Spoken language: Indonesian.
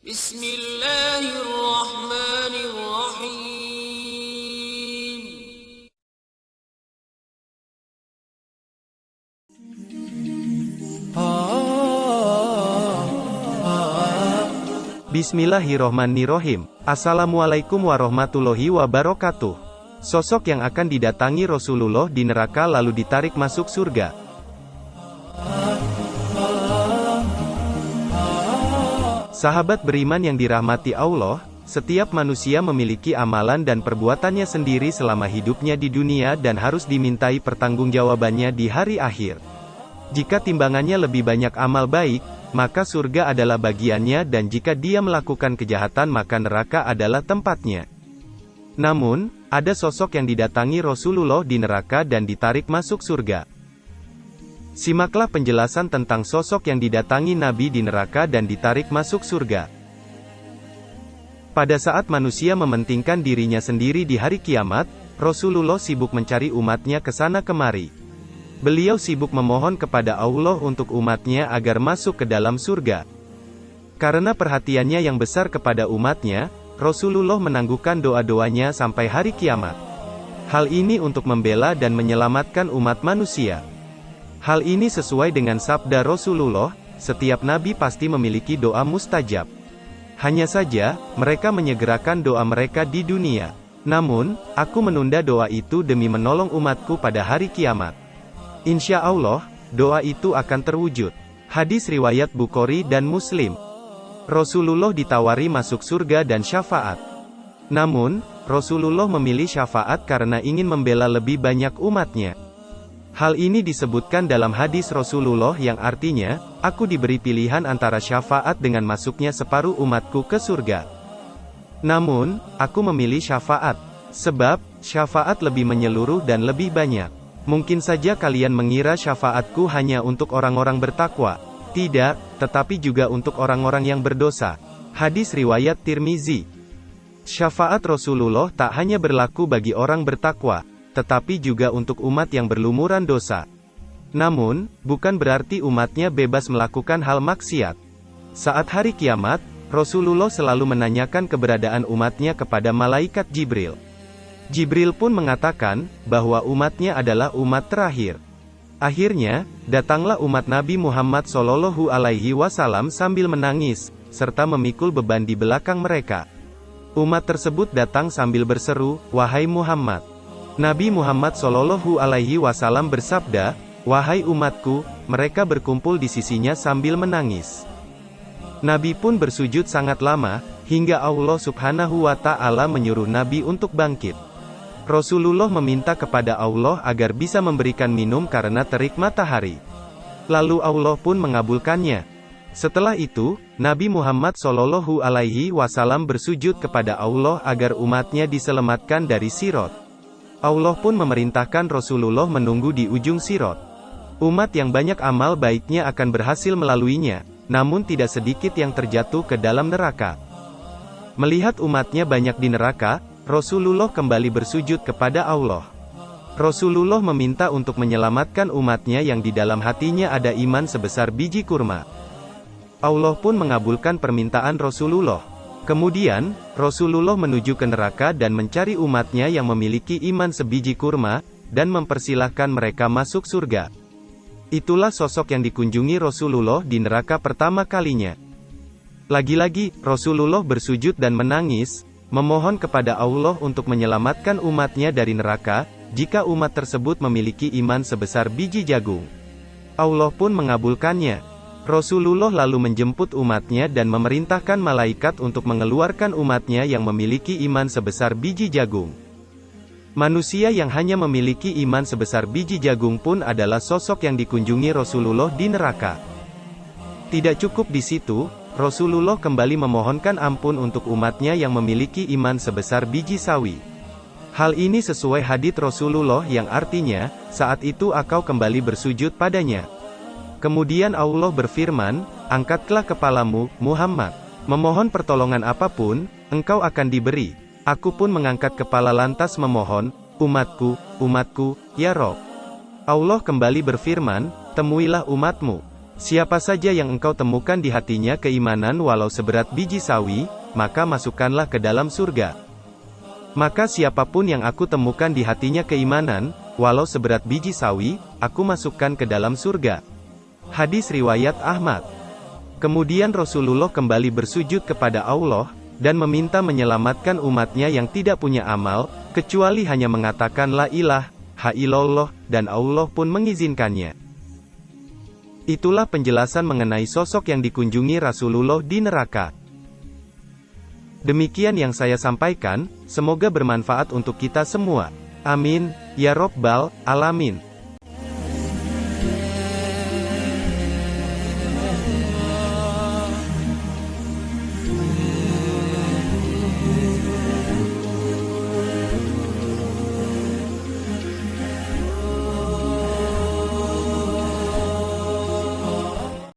Bismillahirrahmanirrahim. Bismillahirrohmanirrohim. Assalamualaikum warahmatullahi wabarakatuh. Sosok yang akan didatangi Rasulullah di neraka lalu ditarik masuk surga. Sahabat beriman yang dirahmati Allah, setiap manusia memiliki amalan dan perbuatannya sendiri selama hidupnya di dunia dan harus dimintai pertanggungjawabannya di hari akhir. Jika timbangannya lebih banyak amal baik, maka surga adalah bagiannya, dan jika dia melakukan kejahatan maka neraka adalah tempatnya. Namun, ada sosok yang didatangi Rasulullah di neraka dan ditarik masuk surga. Simaklah penjelasan tentang sosok yang didatangi Nabi di neraka dan ditarik masuk surga. Pada saat manusia mementingkan dirinya sendiri di hari kiamat, Rasulullah sibuk mencari umatnya ke sana kemari. Beliau sibuk memohon kepada Allah untuk umatnya agar masuk ke dalam surga. Karena perhatiannya yang besar kepada umatnya, Rasulullah menangguhkan doa-doanya sampai hari kiamat. Hal ini untuk membela dan menyelamatkan umat manusia. Hal ini sesuai dengan sabda Rasulullah, setiap nabi pasti memiliki doa mustajab. Hanya saja, mereka menyegerakan doa mereka di dunia. Namun, aku menunda doa itu demi menolong umatku pada hari kiamat. Insya Allah, doa itu akan terwujud. Hadis riwayat Bukhari dan Muslim. Rasulullah ditawari masuk surga dan syafaat. Namun, Rasulullah memilih syafaat karena ingin membela lebih banyak umatnya. Hal ini disebutkan dalam hadis Rasulullah yang artinya, aku diberi pilihan antara syafaat dengan masuknya separuh umatku ke surga. Namun, aku memilih syafaat. Sebab, syafaat lebih menyeluruh dan lebih banyak. Mungkin saja kalian mengira syafaatku hanya untuk orang-orang bertakwa. Tidak, tetapi juga untuk orang-orang yang berdosa. Hadis riwayat Tirmizi. Syafaat Rasulullah tak hanya berlaku bagi orang bertakwa, tetapi juga untuk umat yang berlumuran dosa. Namun, bukan berarti umatnya bebas melakukan hal maksiat. Saat hari kiamat, Rasulullah selalu menanyakan keberadaan umatnya kepada malaikat Jibril. Jibril pun mengatakan, bahwa umatnya adalah umat terakhir. Akhirnya, datanglah umat Nabi Muhammad SAW sambil menangis, serta memikul beban di belakang mereka. Umat tersebut datang sambil berseru, "Wahai Muhammad!" Nabi Muhammad SAW bersabda, "Wahai umatku," mereka berkumpul di sisinya sambil menangis. Nabi pun bersujud sangat lama, hingga Allah Subhanahu wa Ta'ala menyuruh Nabi untuk bangkit. Rasulullah meminta kepada Allah agar bisa memberikan minum karena terik matahari. Lalu Allah pun mengabulkannya. Setelah itu, Nabi Muhammad SAW bersujud kepada Allah agar umatnya diselamatkan dari Sirat. Allah pun memerintahkan Rasulullah menunggu di ujung Sirat. Umat yang banyak amal baiknya akan berhasil melaluinya, namun tidak sedikit yang terjatuh ke dalam neraka. Melihat umatnya banyak di neraka, Rasulullah kembali bersujud kepada Allah. Rasulullah meminta untuk menyelamatkan umatnya yang di dalam hatinya ada iman sebesar biji kurma. Allah pun mengabulkan permintaan Rasulullah. Kemudian, Rasulullah menuju ke neraka dan mencari umatnya yang memiliki iman sebiji kurma, dan mempersilahkan mereka masuk surga. Itulah sosok yang dikunjungi Rasulullah di neraka pertama kalinya. Lagi-lagi, Rasulullah bersujud dan menangis, memohon kepada Allah untuk menyelamatkan umatnya dari neraka, jika umat tersebut memiliki iman sebesar biji jagung. Allah pun mengabulkannya. Rasulullah lalu menjemput umatnya dan memerintahkan malaikat untuk mengeluarkan umatnya yang memiliki iman sebesar biji jagung. Manusia yang hanya memiliki iman sebesar biji jagung pun adalah sosok yang dikunjungi Rasulullah di neraka. Tidak cukup di situ, Rasulullah kembali memohonkan ampun untuk umatnya yang memiliki iman sebesar biji sawi. Hal ini sesuai hadits Rasulullah yang artinya, saat itu engkau kembali bersujud padanya. Kemudian Allah berfirman, "Angkatlah kepalamu, Muhammad. Memohon pertolongan apapun, engkau akan diberi." Aku pun mengangkat kepala lantas memohon, "Umatku, umatku, ya Rob." Allah kembali berfirman, "Temuilah umatmu." Siapa saja yang engkau temukan di hatinya keimanan walau seberat biji sawi, maka masukkanlah ke dalam surga. Maka siapapun yang aku temukan di hatinya keimanan, walau seberat biji sawi, aku masukkan ke dalam surga. Hadis riwayat Ahmad. Kemudian Rasulullah kembali bersujud kepada Allah, dan meminta menyelamatkan umatnya yang tidak punya amal, kecuali hanya mengatakan la ilaha illallah, dan Allah pun mengizinkannya. Itulah penjelasan mengenai sosok yang dikunjungi Rasulullah di neraka. Demikian yang saya sampaikan, semoga bermanfaat untuk kita semua. Amin, ya Rabbal Alamin.